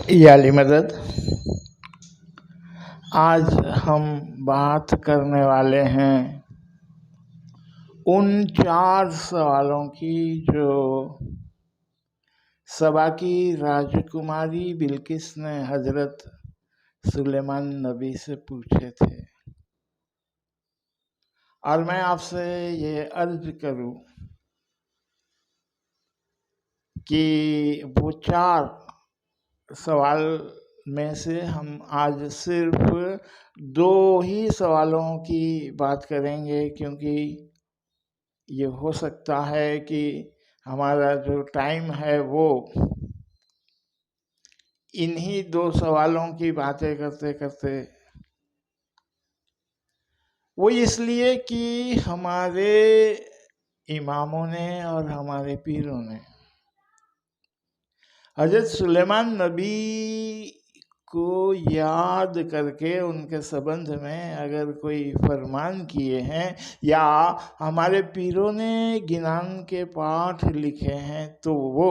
याली मदद। आज हम बात करने वाले हैं उन 4 सवालों की जो सबा की राजकुमारी बिल्किस ने हजरत सुलेमान नबी से पूछे थे। और मैं आपसे ये अर्ज करूं कि वो 4 सवाल में से हम आज सिर्फ 2 ही सवालों की बात करेंगे, क्योंकि ये हो सकता है कि हमारा जो टाइम है वो इन्हीं 2 सवालों की बातें करते करते, वो इसलिए कि हमारे इमामों ने और हमारे पीरों ने हजरत सुलेमान नबी को याद करके उनके संबंध में अगर कोई फरमान किए हैं या हमारे पीरों ने गिनान के पाठ लिखे हैं, तो वो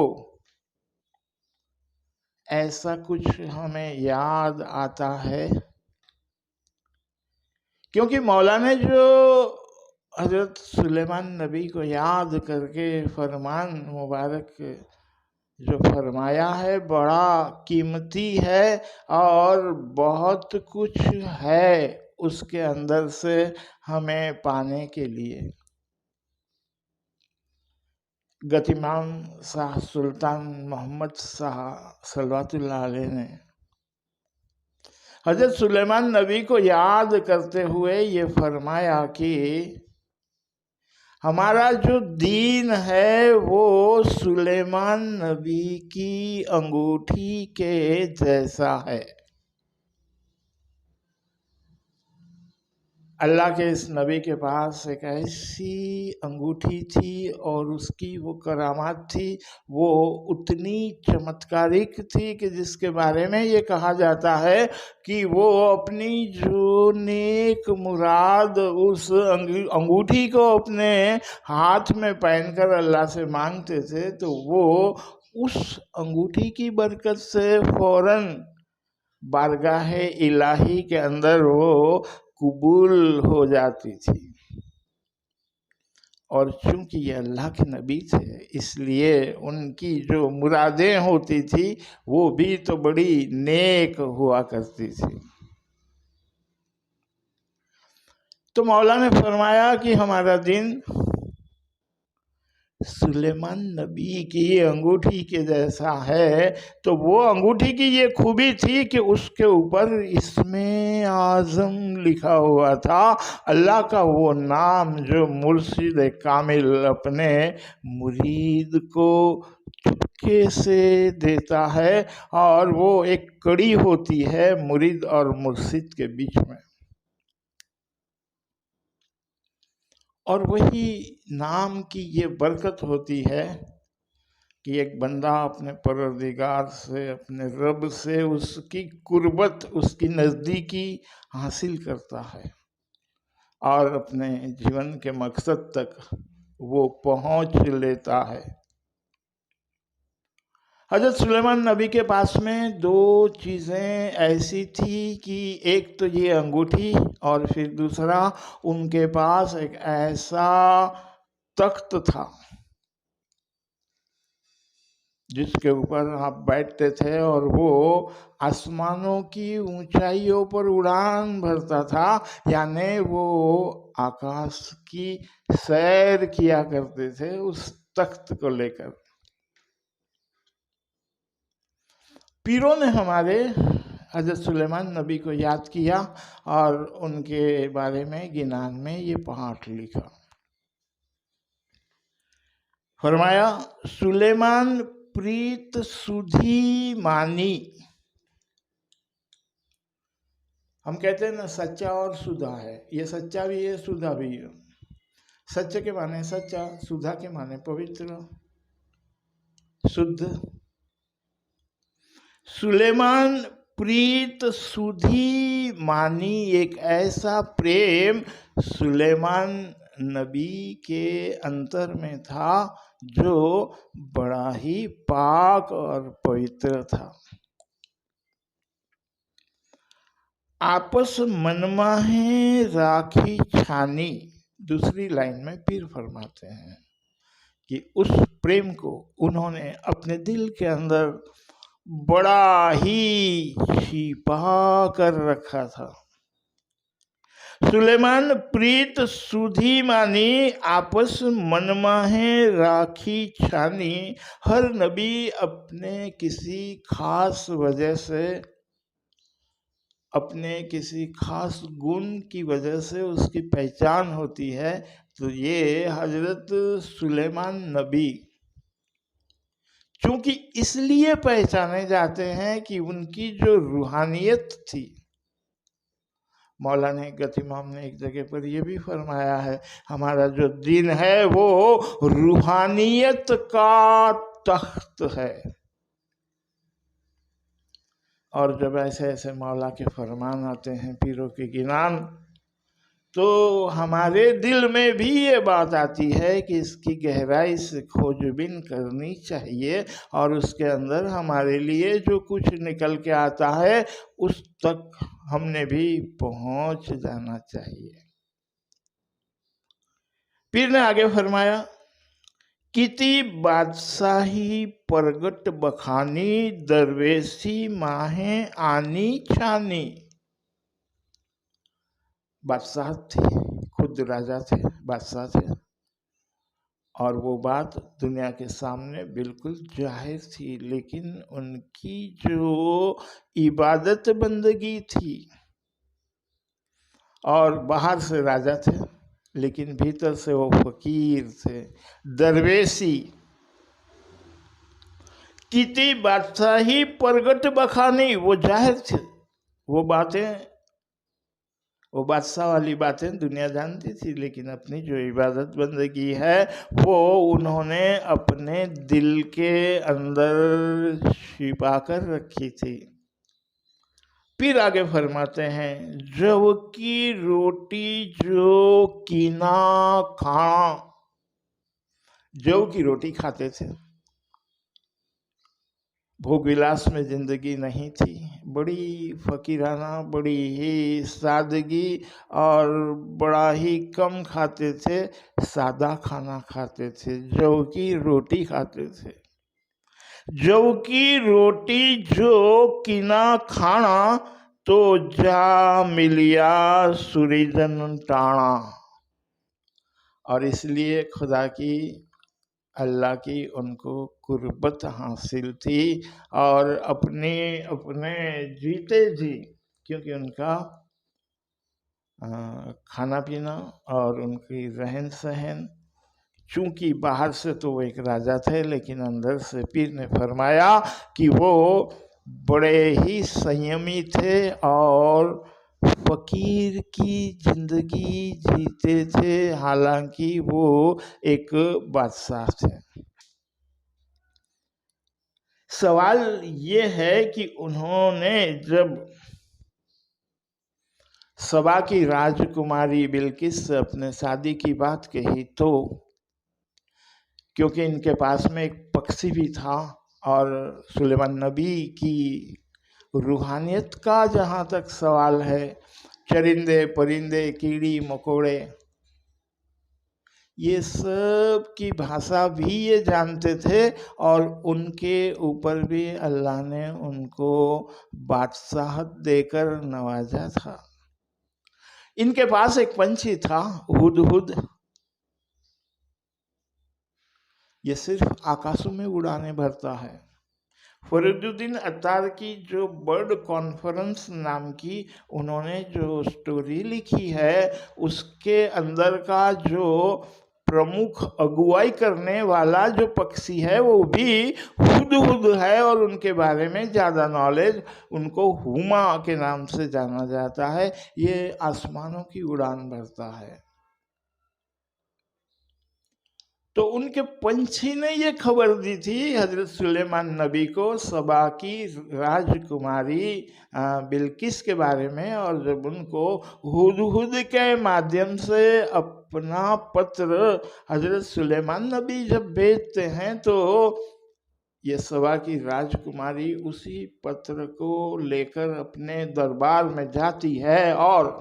ऐसा कुछ हमें याद आता है, क्योंकि मौला ने जो हजरत सुलेमान नबी को याद करके फरमान मुबारक जो फरमाया है बड़ा कीमती है और बहुत कुछ है उसके अंदर से हमें पाने के लिए। गतिमान शाह सुल्तान मोहम्मद शाह सल्लल्लाहु अलैहि ने हजरत सुलेमान नबी को याद करते हुए ये फरमाया कि हमारा जो दीन है वो सुलेमान नबी की अंगूठी के जैसा है। अल्लाह के इस नबी के पास एक ऐसी अंगूठी थी और उसकी वो करामात थी, वो उतनी चमत्कारिक थी कि जिसके बारे में ये कहा जाता है कि वो अपनी जो नेक मुराद उस अंगूठी को अपने हाथ में पहनकर अल्लाह से मांगते थे, तो वो उस अंगूठी की बरकत से फौरन बारगाह इलाही के अंदर वो कबूल हो जाती थी। और चूंकि ये अल्लाह के नबी थे, इसलिए उनकी जो मुरादें होती थी वो भी तो बड़ी नेक हुआ करती थी। तो मौला ने फरमाया कि हमारा दिन सुलेमान नबी की अंगूठी के जैसा है। तो वो अंगूठी की ये खूबी थी कि उसके ऊपर इसमें आज़म लिखा हुआ था, अल्लाह का वो नाम जो मुर्शिद कामिल अपने मुरीद को चुपके से देता है, और वो एक कड़ी होती है मुरीद और मुर्शिद के बीच में। और वही नाम की ये बरकत होती है कि एक बंदा अपने परवरदिगार से, अपने रब से उसकी कुर्बत, उसकी नज़दीकी हासिल करता है और अपने जीवन के मकसद तक वो पहुंच लेता है। हजरत सुलेमान नबी के पास में 2 चीज़ें ऐसी थी कि एक तो ये अंगूठी और फिर दूसरा उनके पास एक ऐसा तख्त था जिसके ऊपर आप बैठते थे और वो आसमानों की ऊंचाइयों पर उड़ान भरता था, यानी वो आकाश की सैर किया करते थे उस तख्त को लेकर। पीरों ने हमारे हजरत सुलेमान नबी को याद किया और उनके बारे में गिनान में ये पाठ लिखा। फरमाया, सुलेमान प्रीत सुधी मानी। हम कहते हैं ना, सच्चा और सुधा है। ये सच्चा भी है, सुधा भी है। सच्चे के माने सच्चा, सुधा के माने पवित्र, शुद्ध। सुलेमान प्रीत सुधी मानी, एक ऐसा प्रेम सुलेमान नबी के अंतर में था जो बड़ा ही पाक और पवित्र था। आपस मनमाहे राखी छानी, दूसरी लाइन में फिर फरमाते हैं कि उस प्रेम को उन्होंने अपने दिल के अंदर बड़ा ही छिपा कर रखा था। सुलेमान प्रीत सुधी मानी, आपस मनमाहे राखी छानी। हर नबी अपने किसी खास वजह से, अपने किसी खास गुण की वजह से उसकी पहचान होती है। तो ये हजरत सुलेमान नबी क्योंकि इसलिए पहचाने जाते हैं कि उनकी जो रूहानियत थी, मौला ने गतिमाम ने एक जगह पर यह भी फरमाया है, हमारा जो दिन है वो रूहानियत का तख्त है। और जब ऐसे ऐसे मौला के फरमान आते हैं, पीरों के गिनान, तो हमारे दिल में भी ये बात आती है कि इसकी गहराई से खोजबीन करनी चाहिए और उसके अंदर हमारे लिए जो कुछ निकल के आता है उस तक हमने भी पहुंच जाना चाहिए। पीर ने आगे फरमाया, किती बादशाही परगट बखानी, दरवेशी माहे आनी छानी। बादशाह थे, खुद राजा थे, बादशाह थे, और वो बात दुनिया के सामने बिल्कुल जाहिर थी। लेकिन उनकी जो इबादत बंदगी थी, और बाहर से राजा थे लेकिन भीतर से वो फकीर थे, दरवेशी। किती बादशाही परगट बखानी, वो जाहिर थे, वो बातें, वो बादशाह वाली बातें दुनिया जानती थी, लेकिन अपनी जो इबादत बंदगी है वो उन्होंने अपने दिल के अंदर छिपा कर रखी थी। फिर आगे फरमाते हैं, जव की रोटी जो कीना खाना। जव की रोटी खाते थे, भोग विलास में जिंदगी नहीं थी, बड़ी फकीराना, बड़ी ही सादगी और बड़ा ही कम खाते थे, सादा खाना खाते थे, जौ की रोटी खाते थे। जौ की रोटी जो किना खाना, तो जा मिलिया सुरीजन टाणा। और इसलिए खुदा की, अल्लाह की उनको कुर्बत हासिल थी और अपने अपने जीते जी, क्योंकि उनका खाना पीना और उनकी रहन सहन, चूँकि बाहर से तो वो एक राजा थे लेकिन अंदर से पीर ने फरमाया कि वो बड़े ही संयमी थे और फकीर की जिंदगी जीते थे, हालांकि वो एक बादशाह थे। सवाल ये है कि उन्होंने जब सबा की राजकुमारी बिल्किस से अपने शादी की बात कही, तो क्योंकि इनके पास में एक पक्षी भी था और सुलेमान नबी की रूहानियत का जहाँ तक सवाल है, चरिंदे परिंदे कीड़ी मकोड़े ये सब की भाषा भी ये जानते थे और उनके ऊपर भी अल्लाह ने उनको बादशाहत देकर नवाजा था। इनके पास एक पंछी था, हुदहुद। ये सिर्फ आकाशों में उड़ाने भरता है। फरीदुद्दीन अत्तार की जो बर्ड कॉन्फ्रेंस नाम की उन्होंने जो स्टोरी लिखी है, उसके अंदर का जो प्रमुख अगुवाई करने वाला जो पक्षी है वो भी हुदहुद है और उनके बारे में ज़्यादा नॉलेज, उनको हुमा के नाम से जाना जाता है। ये आसमानों की उड़ान भरता है। तो उनके पंछी ने ये खबर दी थी हजरत सुलेमान नबी को सबा की राजकुमारी बिल्किस के बारे में, और जब उनको हुदहुद के माध्यम से अपना पत्र हजरत सुलेमान नबी जब भेजते हैं तो ये सभा की राजकुमारी उसी पत्र को लेकर अपने दरबार में जाती है और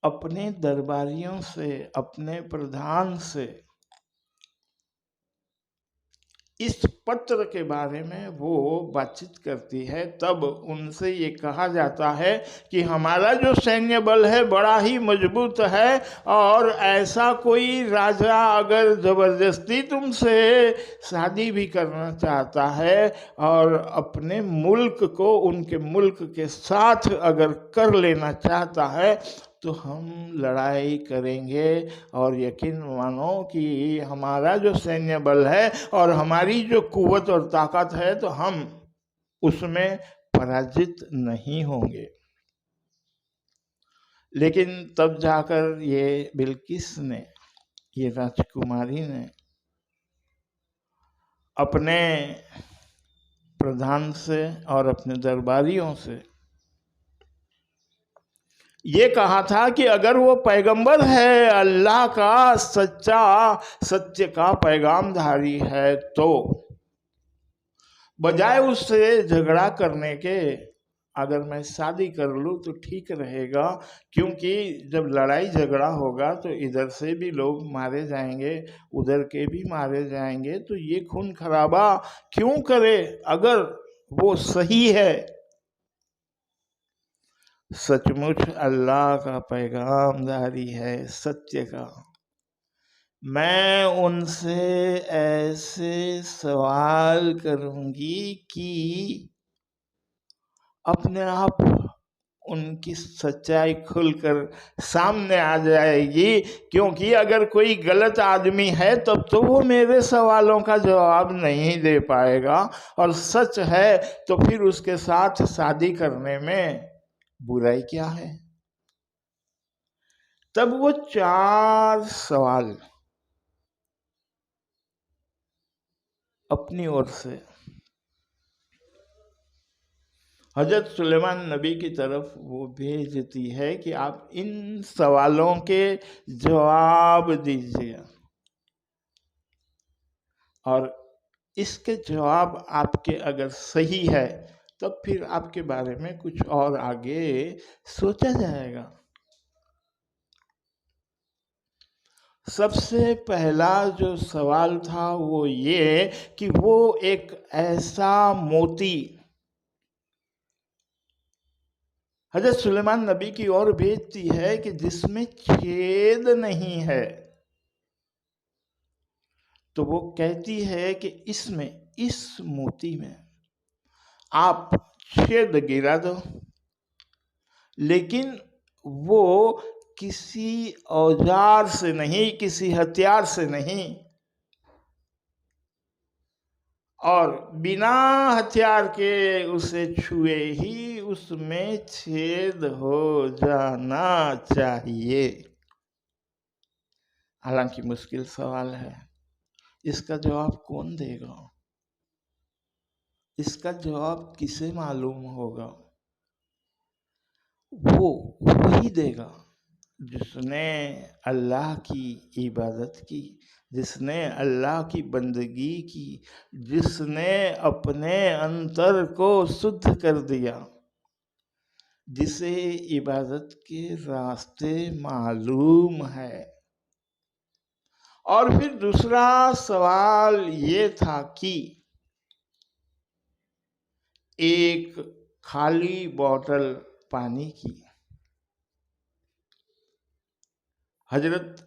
अपने दरबारियों से, अपने प्रधान से इस पत्र के बारे में वो बातचीत करती है। तब उनसे ये कहा जाता है कि हमारा जो सैन्य बल है बड़ा ही मजबूत है, और ऐसा कोई राजा अगर जबरदस्ती तुमसे शादी भी करना चाहता है और अपने मुल्क को उनके मुल्क के साथ अगर कर लेना चाहता है तो हम लड़ाई करेंगे, और यकीन मानो कि हमारा जो सैन्य बल है और हमारी जो कुव्वत और ताकत है तो हम उसमें पराजित नहीं होंगे। लेकिन तब जाकर ये बिल्किस ने, ये राजकुमारी ने अपने प्रधान से और अपने दरबारियों से ये कहा था कि अगर वो पैगंबर है, अल्लाह का सच्चा, सत्य का पैगामधारी है, तो बजाय उससे झगड़ा करने के अगर मैं शादी कर लूँ तो ठीक रहेगा, क्योंकि जब लड़ाई झगड़ा होगा तो इधर से भी लोग मारे जाएंगे, उधर के भी मारे जाएंगे, तो ये खून खराबा क्यों करे अगर वो सही है। सचमुच अल्लाह का पैगामदारी है, सत्य का। मैं उनसे ऐसे सवाल करूंगी कि अपने आप उनकी सच्चाई खुलकर सामने आ जाएगी, क्योंकि अगर कोई गलत आदमी है तब तो वो मेरे सवालों का जवाब नहीं दे पाएगा, और सच है तो फिर उसके साथ शादी करने में बुराई क्या है। तब वो 4 सवाल अपनी ओर से हजरत सुलेमान नबी की तरफ वो भेजती है कि आप इन सवालों के जवाब दीजिए, और इसके जवाब आपके अगर सही है तब फिर आपके बारे में कुछ और आगे सोचा जाएगा। सबसे पहला जो सवाल था वो ये कि वो एक ऐसा मोती हजरत सुलेमान नबी की ओर भेजती है कि जिसमें छेद नहीं है। तो वो कहती है कि इसमें, इस मोती में आप छेद गिरा दो, लेकिन वो किसी औजार से नहीं, किसी हथियार से नहीं, और बिना हथियार के उसे छुए ही उसमें छेद हो जाना चाहिए। हालांकि मुश्किल सवाल है, इसका जवाब कौन देगा? इसका जवाब किसे मालूम होगा? वो वही देगा जिसने अल्लाह की इबादत की, जिसने अल्लाह की बंदगी की, जिसने अपने अंतर को शुद्ध कर दिया, जिसे इबादत के रास्ते मालूम है। और फिर दूसरा सवाल ये था कि एक खाली बोतल पानी की हजरत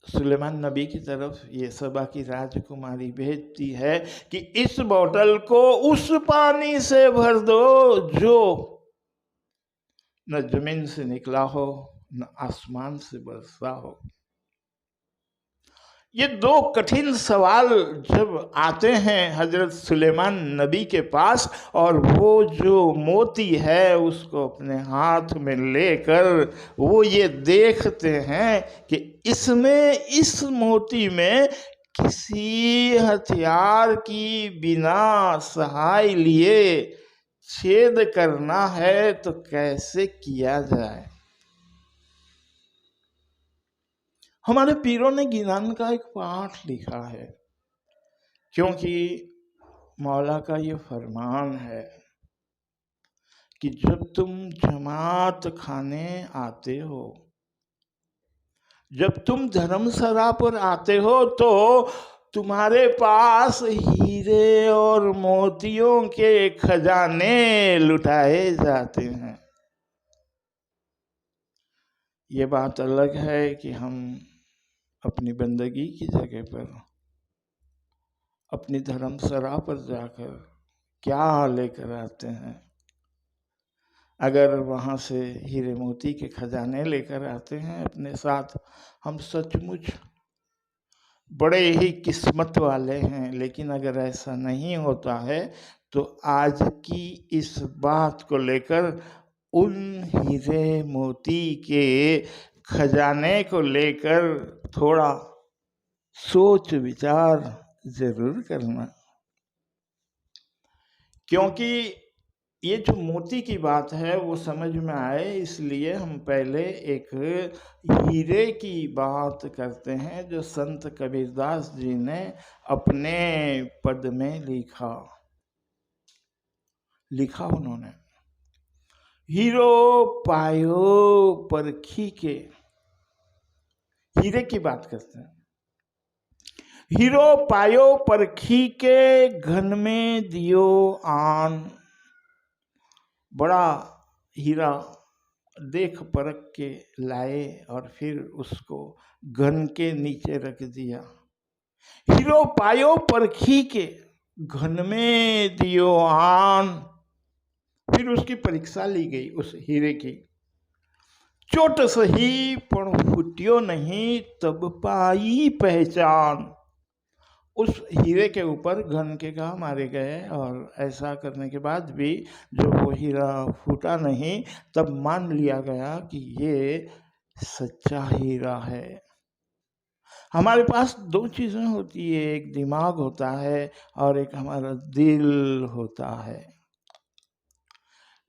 सुलेमान नबी की तरफ ये सबा की राजकुमारी भेजती है कि इस बोतल को उस पानी से भर दो जो न जमीन से निकला हो न आसमान से बरसा हो। ये 2 कठिन सवाल जब आते हैं हजरत सुलेमान नबी के पास, और वो जो मोती है उसको अपने हाथ में लेकर वो ये देखते हैं कि इसमें, इस मोती में किसी हथियार की बिना सहाय लिए छेद करना है तो कैसे किया जाए। हमारे पीरों ने गिलान का एक पाठ लिखा है, क्योंकि मौला का ये फरमान है कि जब तुम जमात खाने आते हो, जब तुम धर्मशाला पर आते हो, तो तुम्हारे पास हीरे और मोतियों के खजाने लुटाए जाते हैं। ये बात अलग है कि हम अपनी बंदगी की जगह पर, अपनी धर्मशाला पर जाकर क्या लेकर आते हैं। अगर वहाँ से हीरे मोती के खजाने लेकर आते हैं अपने साथ, हम सचमुच बड़े ही किस्मत वाले हैं। लेकिन अगर ऐसा नहीं होता है तो आज की इस बात को लेकर, उन हीरे मोती के खजाने को लेकर थोड़ा सोच विचार जरूर करना, क्योंकि ये जो मोती की बात है वो समझ में आए इसलिए हम पहले एक हीरे की बात करते हैं जो संत कबीरदास जी ने अपने पद में लिखा उन्होंने, हीरो पायो परखी के। हीरे की बात करते हैं। हीरो पायो परखी के, घन में दियो आन। बड़ा हीरा देख परख के लाए और फिर उसको घन के नीचे रख दिया। हीरो पायो परखी के, घन में दियो आन। फिर उसकी परीक्षा ली गई उस हीरे की। चोट सही पण फुटियो नहीं, तब पाई पहचान। उस हीरे के ऊपर घन के घा मारे गए और ऐसा करने के बाद भी जब वो हीरा फूटा नहीं, तब मान लिया गया कि ये सच्चा हीरा है। हमारे पास दो चीजें होती है, एक दिमाग होता है और एक हमारा दिल होता है।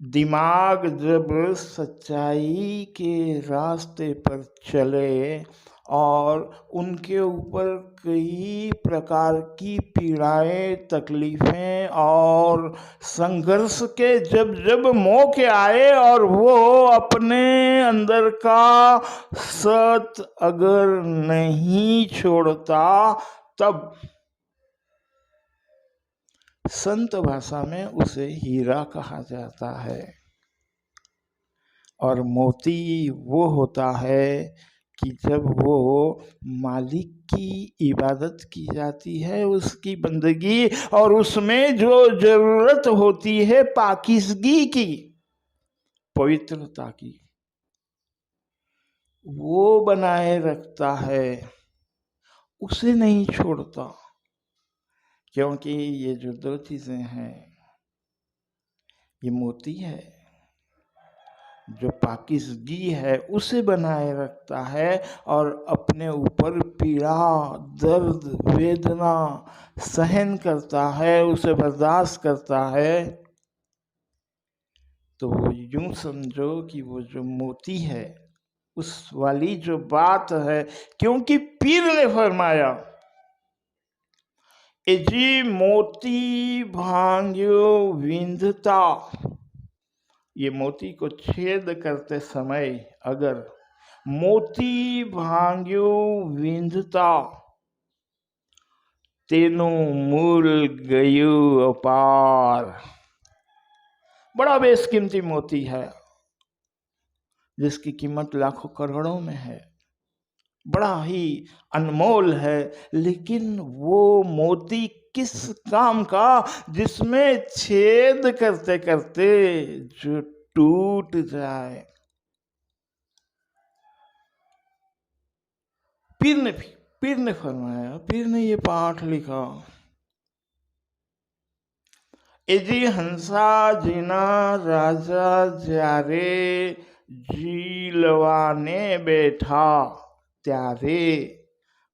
दिमाग जब सच्चाई के रास्ते पर चले और उनके ऊपर कई प्रकार की पीड़ाएं, तकलीफें और संघर्ष के जब जब मौके आए और वो अपने अंदर का सत अगर नहीं छोड़ता, तब संत भाषा में उसे हीरा कहा जाता है। और मोती वो होता है कि जब वो मालिक की इबादत की जाती है, उसकी बंदगी, और उसमें जो जरूरत होती है पाकीज़गी की, पवित्रता की, वो बनाए रखता है, उसे नहीं छोड़ता। क्योंकि ये जो दो चीजें हैं, ये मोती है जो पाकीज़गी है उसे बनाए रखता है और अपने यूपर पीड़ा, दर्द, वेदना सहन करता है, उसे बर्दाश्त करता है। तो यूं समझो कि वो जो मोती है, उस वाली जो बात है, क्योंकि पीर ने फरमाया, एजी मोती भांग्यो विंधता। ये मोती को छेद करते समय अगर मोती भांग्यो विंधता, तेनो मूल गयो अपार। बड़ा बेशकीमती मोती है जिसकी कीमत लाखों करोड़ों में है, बड़ा ही अनमोल है। लेकिन वो मोती किस काम का, जिसमें छेद करते करते जो टूट जाए। पीर ने फरमाया, पीर ने ये पाठ लिखा, एजी हंसा जीना राजा जारे जीलवाने बैठा, त्यारे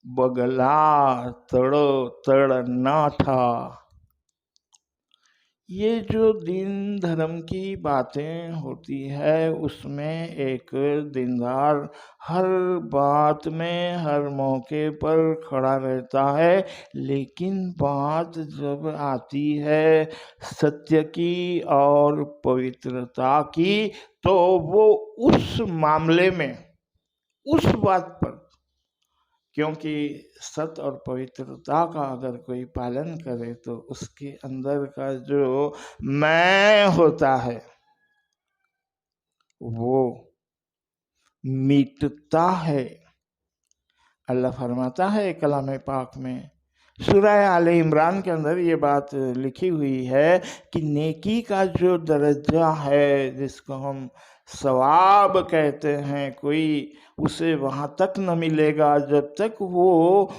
बगला तड़ो तड़ ना था। ये जो दीन धर्म की बातें होती है उसमें एक दीनदार हर बात में हर मौके पर खड़ा रहता है, लेकिन बात जब आती है सत्य की और पवित्रता की तो वो उस मामले में उस बात पर, क्योंकि सत्य और पवित्रता का अगर कोई पालन करे तो उसके अंदर का जो मैं होता है वो मिटता है। अल्लाह फरमाता है कलाम पाक में, सूरह आले इमरान के अंदर ये बात लिखी हुई है कि नेकी का जो दर्जा है जिसको हम सवाब कहते हैं, कोई उसे वहाँ तक न मिलेगा जब तक वो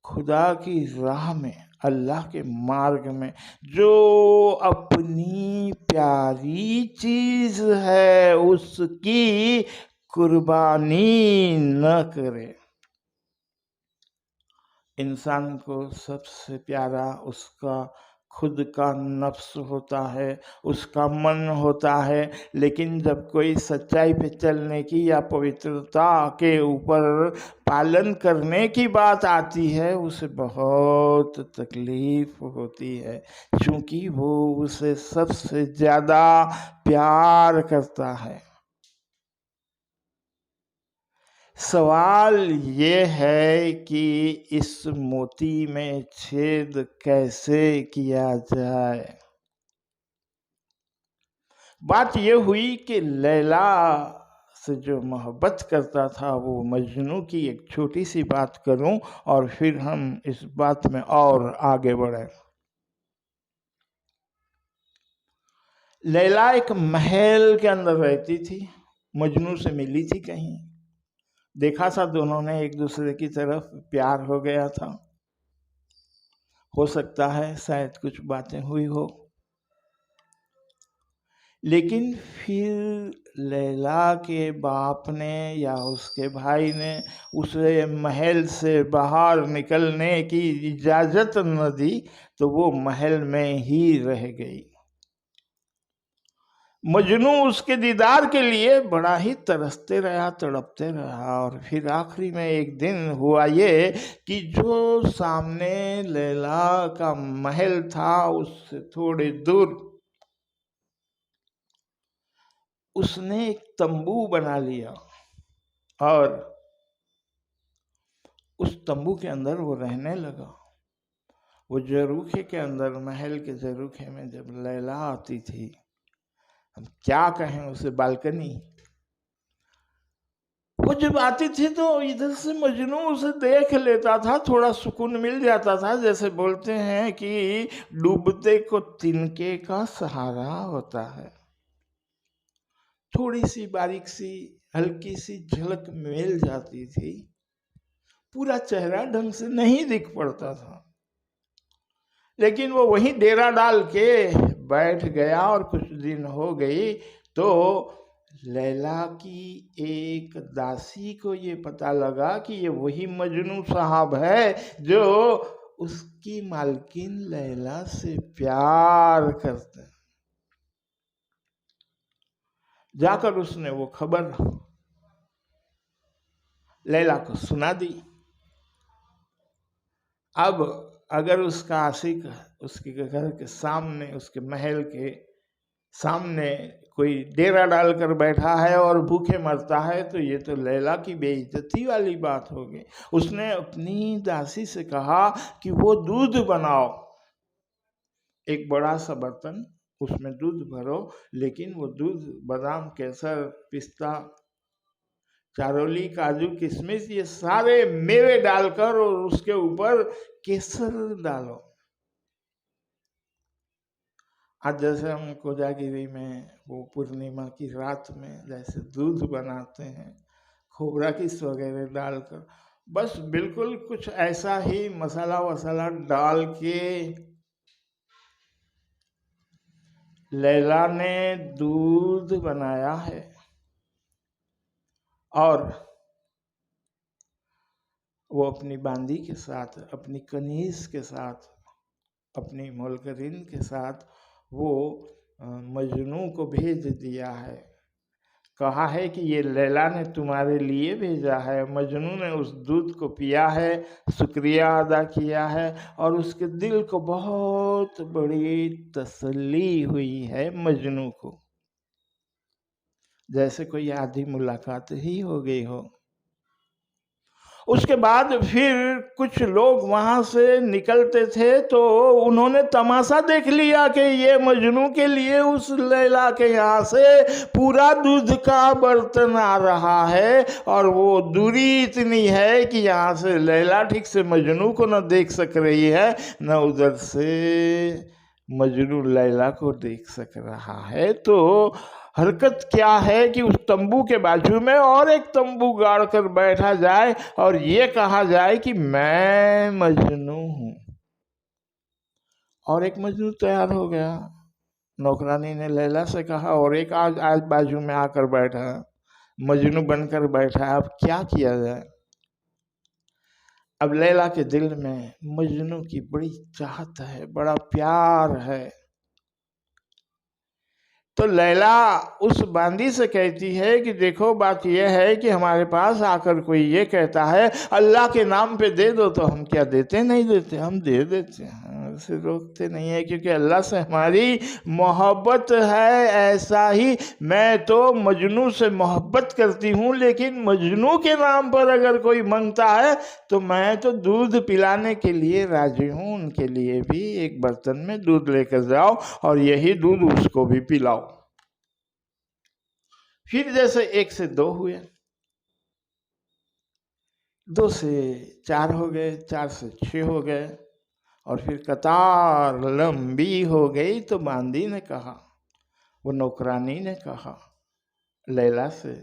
खुदा की राह में, अल्लाह के मार्ग में जो अपनी प्यारी चीज है उसकी कुर्बानी न करे। इंसान को सबसे प्यारा उसका खुद का नफ्स होता है, उसका मन होता है, लेकिन जब कोई सच्चाई पे चलने की या पवित्रता के ऊपर पालन करने की बात आती है उसे बहुत तकलीफ होती है, क्योंकि वो उसे सबसे ज़्यादा प्यार करता है। सवाल ये है कि इस मोती में छेद कैसे किया जाए। बात ये हुई कि लैला से जो मोहब्बत करता था वो मजनू की एक छोटी सी बात करूं और फिर हम इस बात में और आगे बढ़े। लैला एक महल के अंदर रहती थी, मजनू से मिली थी, कहीं देखा था, दोनों ने एक दूसरे की तरफ प्यार हो गया था, हो सकता है शायद कुछ बातें हुई हो, लेकिन फिर लैला के बाप ने या उसके भाई ने उसे महल से बाहर निकलने की इजाज़त न दी तो वो महल में ही रह गई। मजनू उसके दीदार के लिए बड़ा ही तरसते रहा, तड़पते रहा, और फिर आखिरी में एक दिन हुआ ये कि जो सामने लैला का महल था उससे थोड़ी दूर उसने एक तंबू बना लिया और उस तंबू के अंदर वो रहने लगा। वो जरूखे के अंदर, महल के जरूखे में जब लैला आती थी, हम क्या कहें उसे, बालकनी, वो जब आती थी तो इधर से मजनू उसे देख लेता था, थोड़ा सुकून मिल जाता था। जैसे बोलते हैं कि डूबते को तिनके का सहारा होता है, थोड़ी सी बारीक सी हल्की सी झलक मिल जाती थी, पूरा चेहरा ढंग से नहीं दिख पड़ता था, लेकिन वो वहीं डेरा डाल के बैठ गया। और कुछ दिन हो गई तो लैला की एक दासी को ये पता लगा कि ये वही मजनू साहब है जो उसकी मालकिन लैला से प्यार करते हैं। जाकर उसने वो खबर लैला को सुना दी। अब अगर उसका आशिक उसके घर के सामने, उसके महल के सामने कोई डेरा डालकर बैठा है और भूखे मरता है तो ये तो लैला की बेइज्जती वाली बात होगी। उसने अपनी दासी से कहा कि वो दूध बनाओ, एक बड़ा सा बर्तन, उसमें दूध भरो, लेकिन वो दूध बादाम, केसर, पिस्ता, चारोली, काजू, किशमिश, ये सारे मेवे डालकर और उसके ऊपर केसर डालो। आज जैसे हम कोजागिरी में वो पूर्णिमा की रात में जैसे दूध बनाते हैं खोबरा किस वगैरह डालकर, बस बिल्कुल कुछ ऐसा ही मसाला वसाला डाल के लैला ने दूध बनाया है। और वो अपनी बांदी के साथ, अपनी कनीज के साथ, अपनी मोलकरीन के साथ वो मजनू को भेज दिया है, कहा है कि ये लैला ने तुम्हारे लिए भेजा है। मजनू ने उस दूध को पिया है, शुक्रिया अदा किया है और उसके दिल को बहुत बड़ी तसल्ली हुई है मजनू को, जैसे कोई आधी मुलाकात ही हो गई हो। उसके बाद फिर कुछ लोग वहां से निकलते थे तो उन्होंने तमाशा देख लिया कि ये मजनू के लिए उस लैला के यहाँ से पूरा दूध का बर्तन आ रहा है और वो दूरी इतनी है कि यहाँ से लैला ठीक से मजनू को न देख सक रही है, न उधर से मजनू लैला को देख सक रहा है। तो हरकत क्या है कि उस तंबू के बाजू में और एक तंबू गाड़ कर बैठा जाए और ये कहा जाए कि मैं मजनू हूं। और एक मजनू तैयार हो गया। नौकरानी ने लैला से कहा और एक आज बाजू में आकर बैठा, मजनू बनकर बैठा। अब क्या किया जाए? अब लैला के दिल में मजनू की बड़ी चाहत है, बड़ा प्यार है। तो लैला उस बांदी से कहती है कि देखो बात यह है कि हमारे पास आकर कोई ये कहता है अल्लाह के नाम पे दे दो, तो हम क्या देते नहीं देते, हम दे देते हैं, उसे रोकते नहीं है, क्योंकि अल्लाह से हमारी मोहब्बत है। ऐसा ही मैं तो मजनू से मोहब्बत करती हूँ, लेकिन मजनू के नाम पर अगर कोई मांगता है तो मैं तो दूध पिलाने के लिए राजी हूँ। उनके लिए भी एक बर्तन में दूध लेकर जाओ और यही दूध उसको भी पिलाओ। फिर जैसे 1 से 2 हुए, 2 से 4 हो गए, 4 से 6 हो गए और फिर कतार लंबी हो गई। तो बांदी ने कहा, वो नौकरानी ने कहा लैला से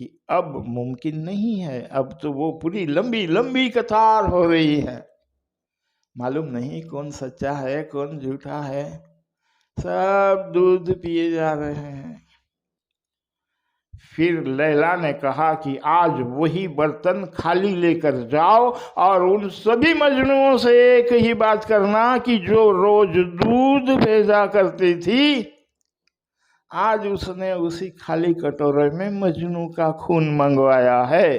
कि अब मुमकिन नहीं है, अब तो वो पूरी लंबी लंबी कतार हो रही है, मालूम नहीं कौन सच्चा है कौन झूठा है, सब दूध पिए जा रहे हैं। फिर लैला ने कहा कि आज वही बर्तन खाली लेकर जाओ और उन सभी मजनुओं से एक ही बात करना कि जो रोज दूध भेजा करती थी, आज उसने उसी खाली कटोरे में मजनू का खून मंगवाया है।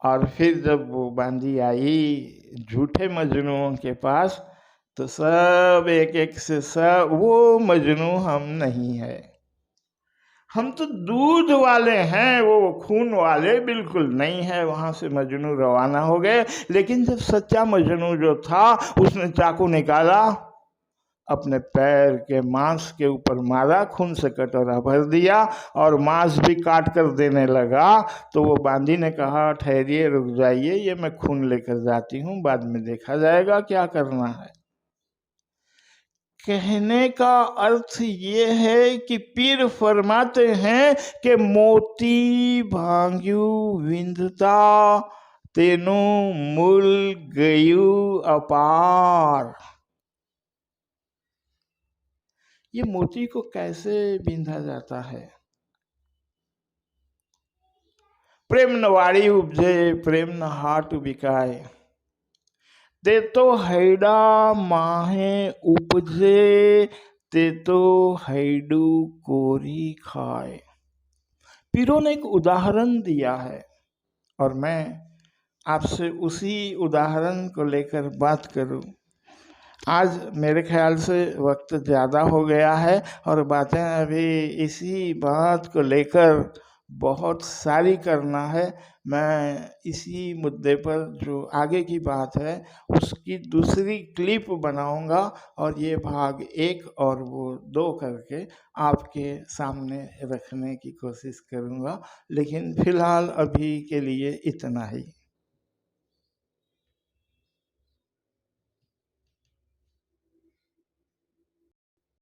और फिर जब वो बांदी आई झूठे मजनुओं के पास, तो सब एक एक से सब, वो मजनू हम नहीं है, हम तो दूध वाले हैं, वो खून वाले बिल्कुल नहीं है। वहां से मजनू रवाना हो गए। लेकिन जब सच्चा मजनू जो था उसने चाकू निकाला, अपने पैर के मांस के ऊपर मारा, खून से कटोरा भर दिया और मांस भी काट कर देने लगा। तो वो बांदी ने कहा ठहरिए, रुक जाइए, ये मैं खून लेकर जाती हूँ, बाद में देखा जाएगा क्या करना है। कहने का अर्थ ये है कि पीर फरमाते हैं कि मोती भांग्यू विंधता तेनो मूल गयु अपार। ये मोती को कैसे बिंधा जाता है? प्रेम न वाड़ी उपजे प्रेम न हाट बिकाए, ते तो हैडा माहे उपजे ते तो हैडू कोरी खाए। पीरों ने एक उदाहरण दिया है और मैं आपसे उसी उदाहरण को लेकर बात करूं। आज मेरे ख्याल से वक्त ज़्यादा हो गया है और बातें अभी इसी बात को लेकर बहुत सारी करना है। मैं इसी मुद्दे पर जो आगे की बात है उसकी दूसरी क्लिप बनाऊंगा और ये भाग 1 और वो 2 करके आपके सामने रखने की कोशिश करूंगा। लेकिन फ़िलहाल अभी के लिए इतना ही।